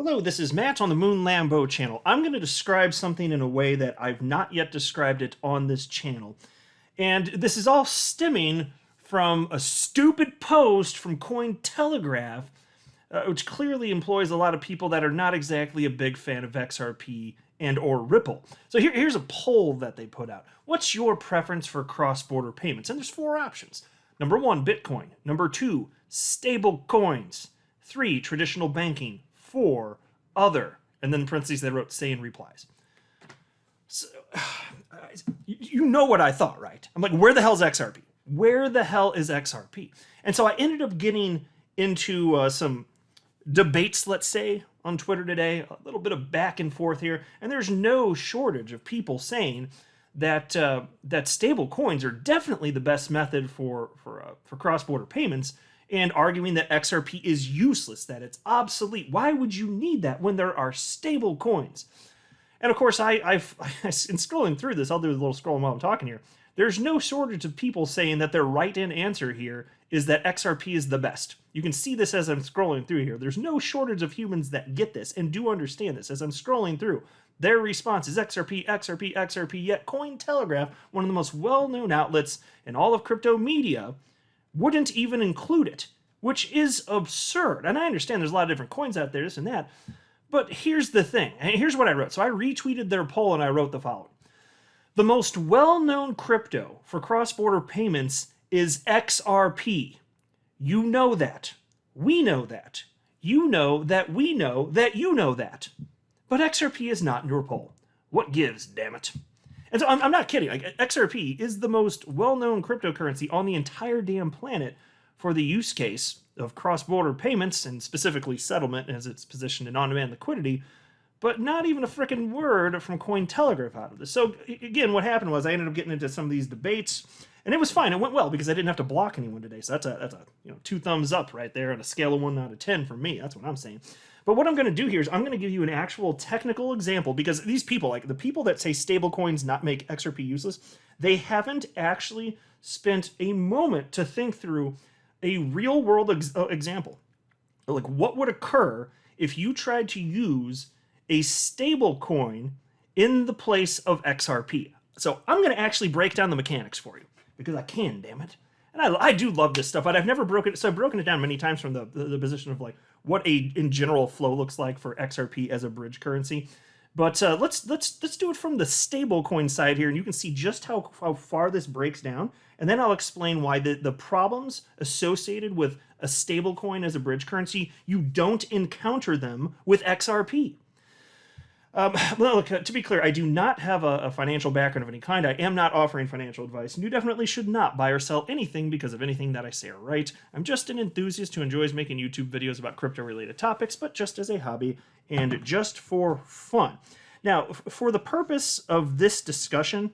Hello, this is Matt on the Moon Lambo channel. I'm going to describe something in a way that I've not yet described it on this channel. And this is all stemming from a stupid post from Cointelegraph, which clearly employs a lot of people that are not exactly a big fan of XRP and or Ripple. So here's a poll that they put out. What's your preference for cross-border payments? And there's 4 options. Number 1, Bitcoin. Number 2, stable coins. 3, traditional banking. 4, other. And then in parentheses they wrote say in replies. So, you know what I thought, right? I'm like, where the hell is XRP? Where the hell is XRP? And so I ended up getting into some debates, let's say, on Twitter today, a little bit of back and forth here, and there's no shortage of people saying that that stable coins are definitely the best method for cross-border payments, and arguing that XRP is useless, that it's obsolete. Why would you need that when there are stable coins? And of course, in scrolling through this, I'll do a little scrolling while I'm talking here. There's no shortage of people saying that their right-in answer here is that XRP is the best. You can see this as I'm scrolling through here. There's no shortage of humans that get this and do understand this. As I'm scrolling through, their response is XRP, XRP, XRP, yet Cointelegraph, one of the most well-known outlets in all of crypto media, wouldn't even include it, which is absurd. And I understand there's a lot of different coins out there, this and that, but here's the thing, and here's what I wrote. So I retweeted their poll and I wrote the following. The most well-known crypto for cross-border payments is XRP. You know that. We know that. You know that we know that you know that. But XRP is not in your poll. What gives, damn it? And so I'm not kidding. Like, XRP is the most well-known cryptocurrency on the entire damn planet for the use case of cross-border payments, and specifically settlement as it's positioned in on-demand liquidity, but not even a frickin' word from Cointelegraph out of this. So again, what happened was I ended up getting into some of these debates, and it was fine. It went well because I didn't have to block anyone today. So that's a 2 thumbs up right there on a scale of 1 out of 10 for me. That's what I'm saying. But what I'm going to do here is I'm going to give you an actual technical example, because these people, like the people that say stablecoins not make XRP useless, they haven't actually spent a moment to think through a real world example. Like, what would occur if you tried to use a stable coin in the place of XRP? So I'm going to actually break down the mechanics for you, because I can, damn it. And I do love this stuff, but I've never broken it. So I've broken it down many times from the position of like what a in general flow looks like for XRP as a bridge currency. But let's do it from the stablecoin side here, and you can see just how far this breaks down. And then I'll explain why the problems associated with a stablecoin as a bridge currency, you don't encounter them with XRP. Well, look, to be clear, I do not have a financial background of any kind. I am not offering financial advice, and you definitely should not buy or sell anything because of anything that I say or write. I'm just an enthusiast who enjoys making YouTube videos about crypto-related topics, but just as a hobby and just for fun. Now, for the purpose of this discussion,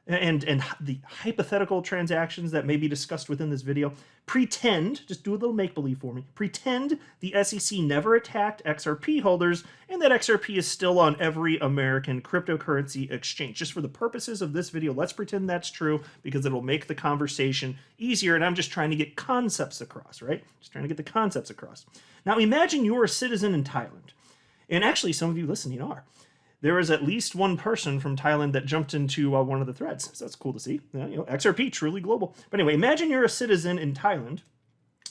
and the hypothetical transactions that may be discussed within this video, pretend, just do a little make-believe for me, pretend the SEC never attacked XRP holders and that XRP is still on every American cryptocurrency exchange. Just for the purposes of this video, let's pretend that's true, because it'll make the conversation easier, and I'm just trying to get concepts across, right? Just trying to get the concepts across. Now imagine you're a citizen in Thailand, and actually some of you listening are. There is at least one person from Thailand that jumped into one of the threads. So that's cool to see. XRP, truly global. But anyway, imagine you're a citizen in Thailand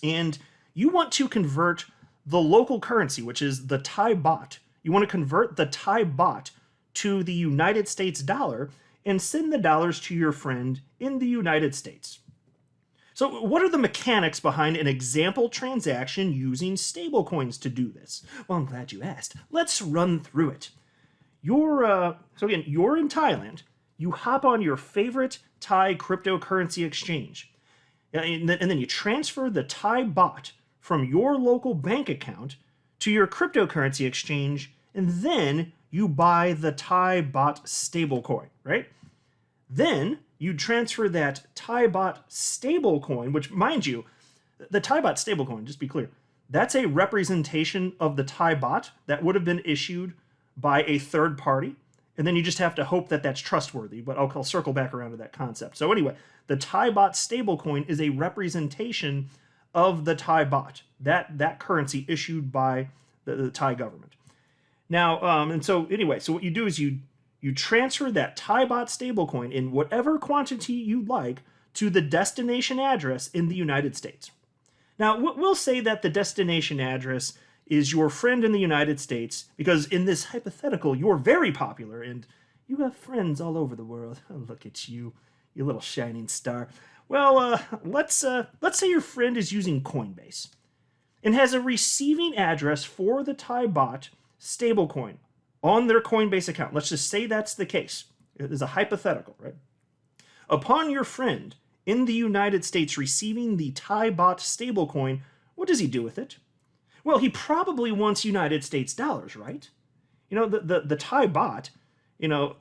and you want to convert the local currency, which is the Thai baht. You want to convert the Thai baht to the United States dollar and send the dollars to your friend in the United States. So what are the mechanics behind an example transaction using stablecoins to do this? Well, I'm glad you asked. Let's run through it. So again, you're in Thailand, you hop on your favorite Thai cryptocurrency exchange, and then you transfer the Thai baht from your local bank account to your cryptocurrency exchange, and then you buy the Thai baht stablecoin, right? Then you transfer that Thai baht stablecoin, which, mind you, the Thai baht stablecoin, just be clear, that's a representation of the Thai baht that would have been issued by a third party, and then you just have to hope that that's trustworthy, but I'll circle back around to that concept. So anyway, the Thai baht stablecoin is a representation of the Thai baht, that currency issued by the Thai government. Now, and so anyway, so what you do is you transfer that Thai bot stablecoin in whatever quantity you like to the destination address in the United States. Now, we'll say that the destination address is your friend in the United States, because in this hypothetical, you're very popular and you have friends all over the world. Oh, look at you, you little shining star. Well, let's say your friend is using Coinbase and has a receiving address for the Thai bot stablecoin on their Coinbase account. Let's just say that's the case. It is a hypothetical, right? Upon your friend in the United States receiving the Thai bot stablecoin, what does he do with it? Well, he probably wants United States dollars, right? You know, the Thai bot, you know,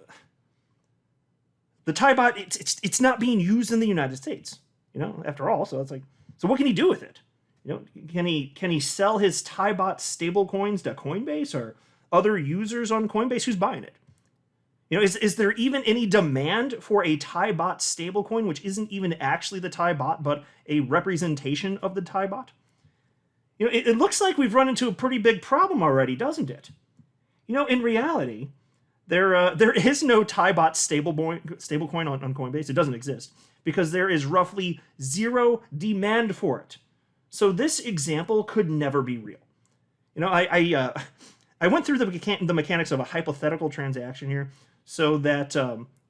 the Thai bot, it's not being used in the United States, you know, after all. So it's like, so what can he do with it? You know, can he sell his Thai bot stablecoins to Coinbase or other users on Coinbase? Who's buying it? You know, is there even any demand for a Thai bot stablecoin, which isn't even actually the Thai bot, but a representation of the Thai bot? You know, it looks like we've run into a pretty big problem already, doesn't it? You know, in reality, there is no Thai bot stablecoin on Coinbase. It doesn't exist because there is roughly zero demand for it. So this example could never be real. You know, I went through the mechanics of a hypothetical transaction here, so that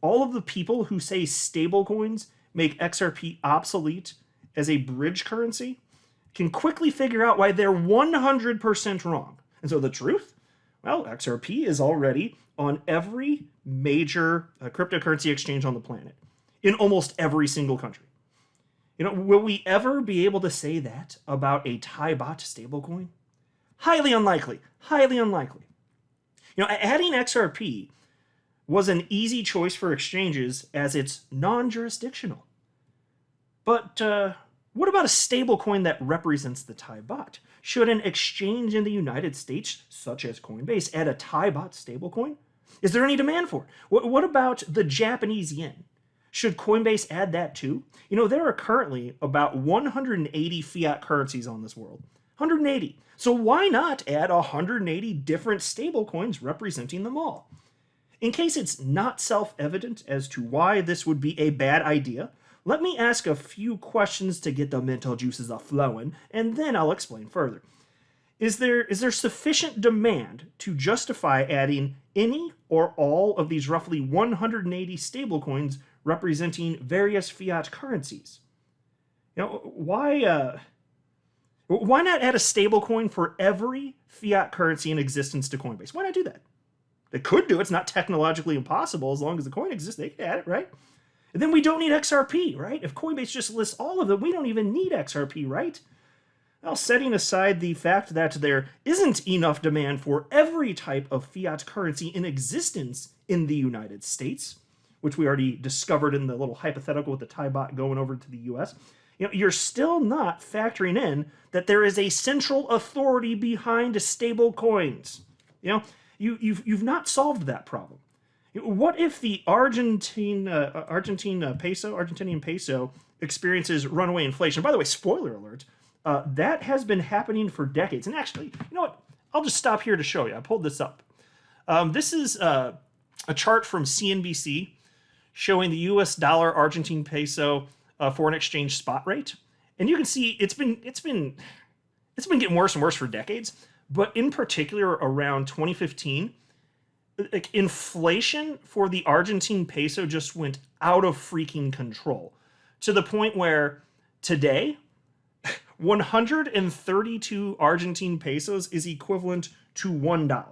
all of the people who say stablecoins make XRP obsolete as a bridge currency can quickly figure out why they're 100% wrong. And so the truth? Well, XRP is already on every major cryptocurrency exchange on the planet, in almost every single country. You know, will we ever be able to say that about a Thai bot stablecoin? Highly unlikely. Highly unlikely. You know, adding XRP was an easy choice for exchanges as it's non-jurisdictional. But what about a stablecoin that represents the Thai bot? Should an exchange in the United States, such as Coinbase, add a Thai bot stablecoin? Is there any demand for it? What about the Japanese yen? Should Coinbase add that too? You know, there are currently about 180 fiat currencies on this world. 180. So why not add 180 different stablecoins representing them all? In case it's not self-evident as to why this would be a bad idea, let me ask a few questions to get the mental juices a-flowing, and then I'll explain further. Is there sufficient demand to justify adding any or all of these roughly 180 stablecoins representing various fiat currencies? You know, why not add a stablecoin for every fiat currency in existence to Coinbase? Why not do that? They could do it. It's not technologically impossible. As long as the coin exists, they can add it, right? And then we don't need XRP, right? If Coinbase just lists all of them, we don't even need XRP, right? Well, setting aside the fact that there isn't enough demand for every type of fiat currency in existence in the United States, which we already discovered in the little hypothetical with the Thai bot going over to the US, you know, you're still not factoring in that there is a central authority behind stable coins. You know, you've not solved that problem. What if the Argentinian peso experiences runaway inflation? By the way, spoiler alert, that has been happening for decades. And actually, you know what? I'll just stop here to show you. I pulled this up. This is a chart from CNBC showing the U.S. dollar Argentine peso foreign exchange spot rate, and you can see it's been getting worse and worse for decades. But in particular, around 2015. Like, inflation for the Argentine peso just went out of freaking control to the point where today 132 Argentine pesos is equivalent to $1.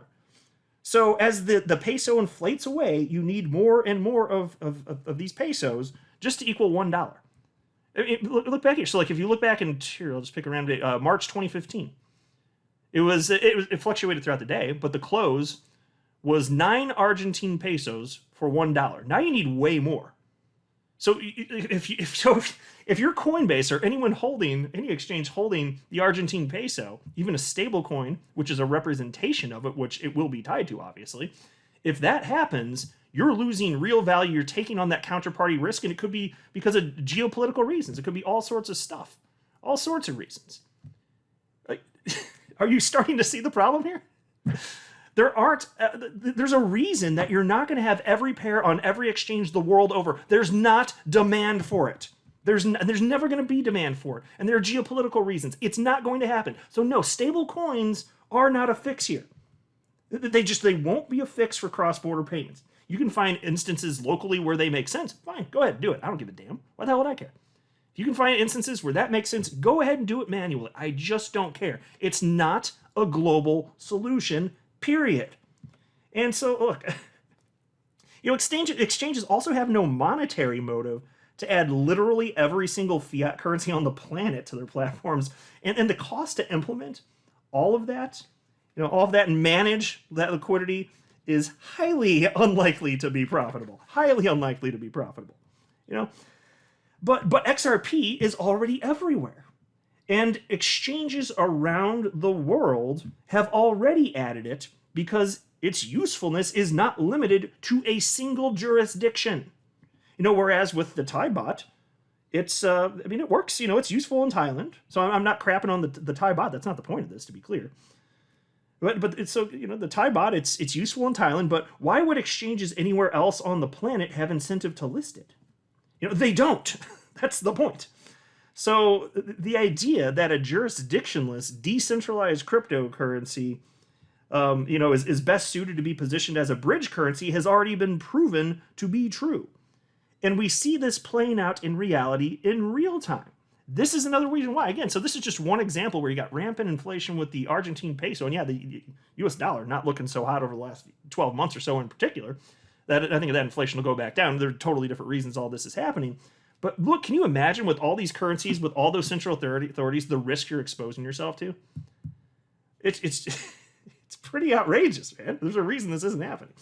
So as the peso inflates away, you need more and more of these pesos just to equal $1. Look back here. So like if you look back in here, I'll just pick around March 2015. It fluctuated throughout the day, but the close was 9 Argentine pesos for $1. Now you need way more. So if you're Coinbase or any exchange holding the Argentine peso, even a stable coin, which is a representation of it, which it will be tied to, obviously, if that happens, you're losing real value. You're taking on that counterparty risk, and it could be because of geopolitical reasons. It could be all sorts of stuff, all sorts of reasons. Like, are you starting to see the problem here? There aren't. There's a reason that you're not going to have every pair on every exchange the world over. There's not demand for it. There's never going to be demand for it, and there are geopolitical reasons. It's not going to happen. So no, stable coins are not a fix here. They won't be a fix for cross-border payments. You can find instances locally where they make sense. Fine, go ahead, do it. I don't give a damn. Why the hell would I care? If you can find instances where that makes sense, go ahead and do it manually. I just don't care. It's not a global solution, period. And so, look, exchanges also have no monetary motive to add literally every single fiat currency on the planet to their platforms. And the cost to implement all of that, and manage that liquidity is highly unlikely to be profitable. Highly unlikely to be profitable. But XRP is already everywhere. And exchanges around the world have already added it because its usefulness is not limited to a single jurisdiction. Whereas with the Thai bot, it works. It's useful in Thailand. So I'm not crapping on the Thai bot. That's not the point of this, to be clear. But it's the Thai bot, it's useful in Thailand, but why would exchanges anywhere else on the planet have incentive to list it? They don't. That's the point. So the idea that a jurisdictionless, decentralized cryptocurrency, is best suited to be positioned as a bridge currency has already been proven to be true. And we see this playing out in reality in real time. This is another reason why. Again, so this is just one example where you got rampant inflation with the Argentine peso. And yeah, the US dollar not looking so hot over the last 12 months or so in particular. That I think that inflation will go back down. There are totally different reasons all this is happening. But look, can you imagine with all these currencies, with all those central authorities, the risk you're exposing yourself to? It's pretty outrageous, man. There's a reason this isn't happening.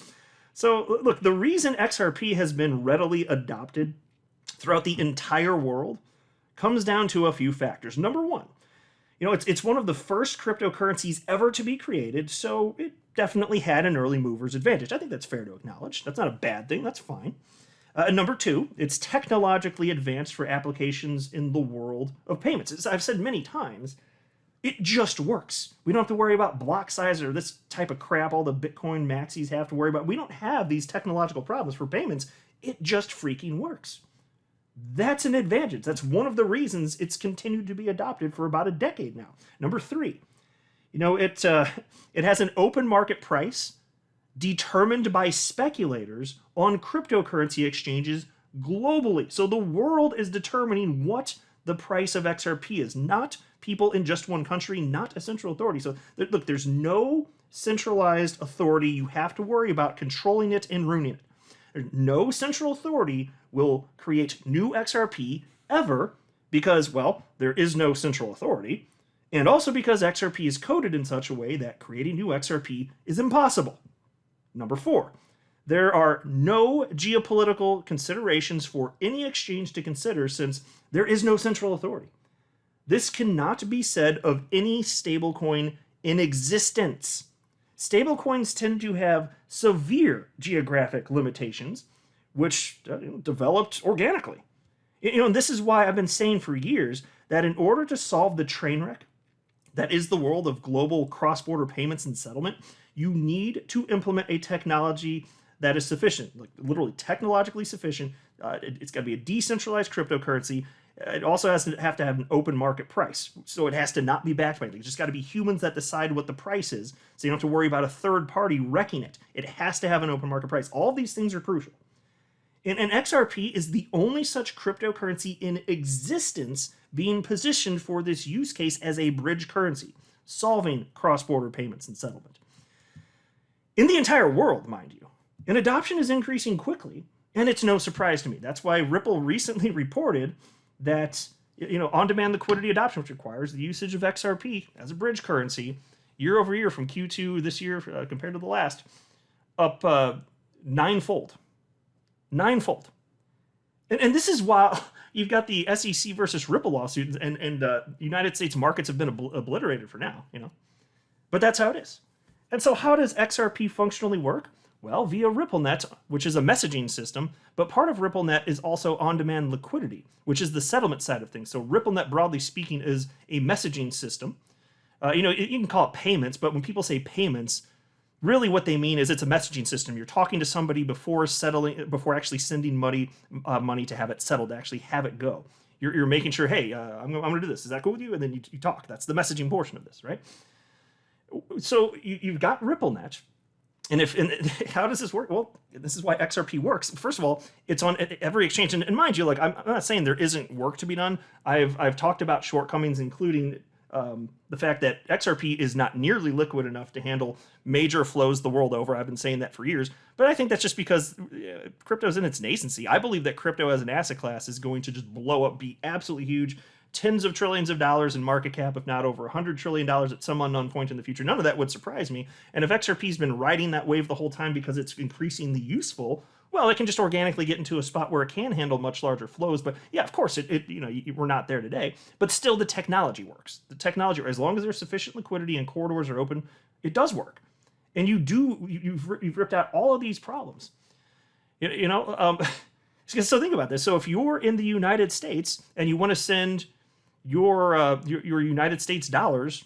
So look, the reason XRP has been readily adopted throughout the entire world comes down to a few factors. Number one, it's one of the first cryptocurrencies ever to be created, so it definitely had an early mover's advantage. I think that's fair to acknowledge. That's not a bad thing. That's fine. Number two, it's technologically advanced for applications in the world of payments. As I've said many times, it just works. We don't have to worry about block size or this type of crap all the Bitcoin maxis have to worry about. We don't have these technological problems for payments. It just freaking works. That's an advantage. That's one of the reasons it's continued to be adopted for about a decade now. Number three, it has an open market price determined by speculators on cryptocurrency exchanges globally. So the world is determining what the price of XRP is, not people in just one country, not a central authority. So look, there's no centralized authority you have to worry about controlling it and ruining it. No central authority will create new XRP ever because, well, there is no central authority, and also because XRP is coded in such a way that creating new XRP is impossible. Number four, there are no geopolitical considerations for any exchange to consider since there is no central authority. This cannot be said of any stablecoin in existence. Stablecoins tend to have severe geographic limitations, which developed organically. And this is why I've been saying for years that in order to solve the train wreck that is the world of global cross-border payments and settlement, you need to implement a technology that is sufficient, like literally technologically sufficient. It's got to be a decentralized cryptocurrency. It also has to have an open market price. So it has to not be backed by anything. It's just got to be humans that decide what the price is. So you don't have to worry about a third party wrecking it. It has to have an open market price. All of these things are crucial. And XRP is the only such cryptocurrency in existence being positioned for this use case as a bridge currency, solving cross-border payments and settlement. In the entire world, mind you. And adoption is increasing quickly, and it's no surprise to me. That's why Ripple recently reported that on-demand liquidity adoption, which requires the usage of XRP as a bridge currency, year over year from Q2 this year compared to the last, up ninefold. Ninefold. And this is while you've got the SEC versus Ripple lawsuit, and United States markets have been obliterated for now, But that's how it is. And so how does XRP functionally work? Well, via RippleNet, which is a messaging system, but part of RippleNet is also on-demand liquidity, which is the settlement side of things. So RippleNet, broadly speaking, is a messaging system. You can call it payments, but when people say payments, really what they mean is it's a messaging system. You're talking to somebody before actually sending money to have it settled, to actually have it go. You're making sure, hey, I'm going to do this. Is that cool with you? And then you talk. That's the messaging portion of this, right? So you've got RippleNet. And how does this work? Well, this is why XRP works. First of all, it's on every exchange. And mind you, like I'm not saying there isn't work to be done. I've talked about shortcomings, including the fact that XRP is not nearly liquid enough to handle major flows the world over. I've been saying that for years. But I think that's just because crypto's in its nascency. I believe that crypto as an asset class is going to just blow up, be absolutely huge. Tens of trillions of dollars in market cap, if not over $100 trillion at some unknown point in the future. None of that would surprise me. And if XRP's been riding that wave the whole time because it's increasingly useful, well, it can just organically get into a spot where it can handle much larger flows. But yeah, of course, we're not there today. But still, the technology works. The technology, as long as there's sufficient liquidity and corridors are open, it does work. And you've ripped out all of these problems. So think about this. So if you're in the United States and you want to send your United States dollars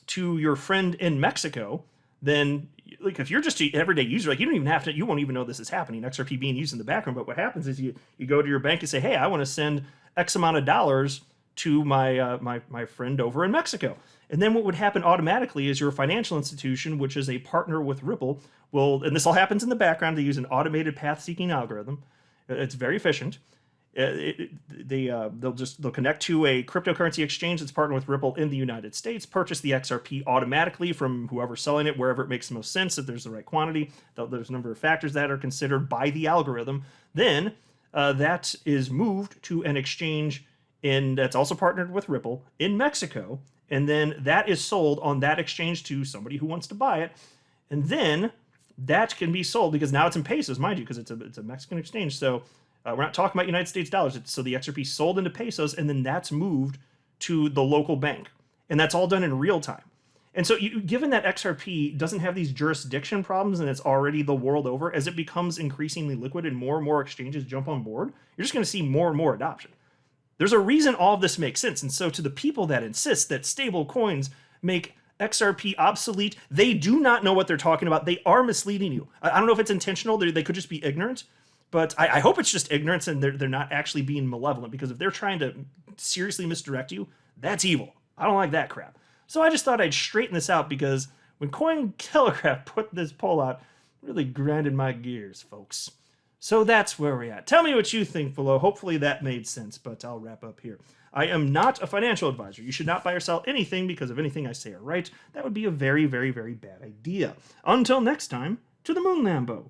to your friend in Mexico, then like if you're just an everyday user, like you won't even know this is happening, XRP being used in the background. But what happens is you go to your bank and say, hey, I want to send X amount of dollars to my friend over in Mexico. And then what would happen automatically is your financial institution, which is a partner with Ripple, and this all happens in the background. They use an automated path seeking algorithm. It's very efficient. They'll connect to a cryptocurrency exchange that's partnered with Ripple in the United States, purchase the XRP automatically from whoever's selling it, wherever it makes the most sense, if there's the right quantity. There's a number of factors that are considered by the algorithm. Then that is moved to an exchange that's also partnered with Ripple in Mexico, and then that is sold on that exchange to somebody who wants to buy it, and then that can be sold because now it's in pesos, mind you, because it's a Mexican exchange. So we're not talking about United States dollars. So the XRP sold into pesos, and then that's moved to the local bank. And that's all done in real time. And so given that XRP doesn't have these jurisdiction problems and it's already the world over, as it becomes increasingly liquid and more exchanges jump on board, you're just going to see more and more adoption. There's a reason all of this makes sense. And so to the people that insist that stable coins make XRP obsolete, they do not know what they're talking about. They are misleading you. I don't know if it's intentional. They could just be ignorant. But I hope it's just ignorance and they're not actually being malevolent, because if they're trying to seriously misdirect you, that's evil. I don't like that crap. So I just thought I'd straighten this out, because when Cointelegraph put this poll out, it really grinded my gears, folks. So that's where we're at. Tell me what you think below. Hopefully that made sense, but I'll wrap up here. I am not a financial advisor. You should not buy or sell anything because of anything I say or write. That would be a very, very, very bad idea. Until next time, to the moon, Lambo.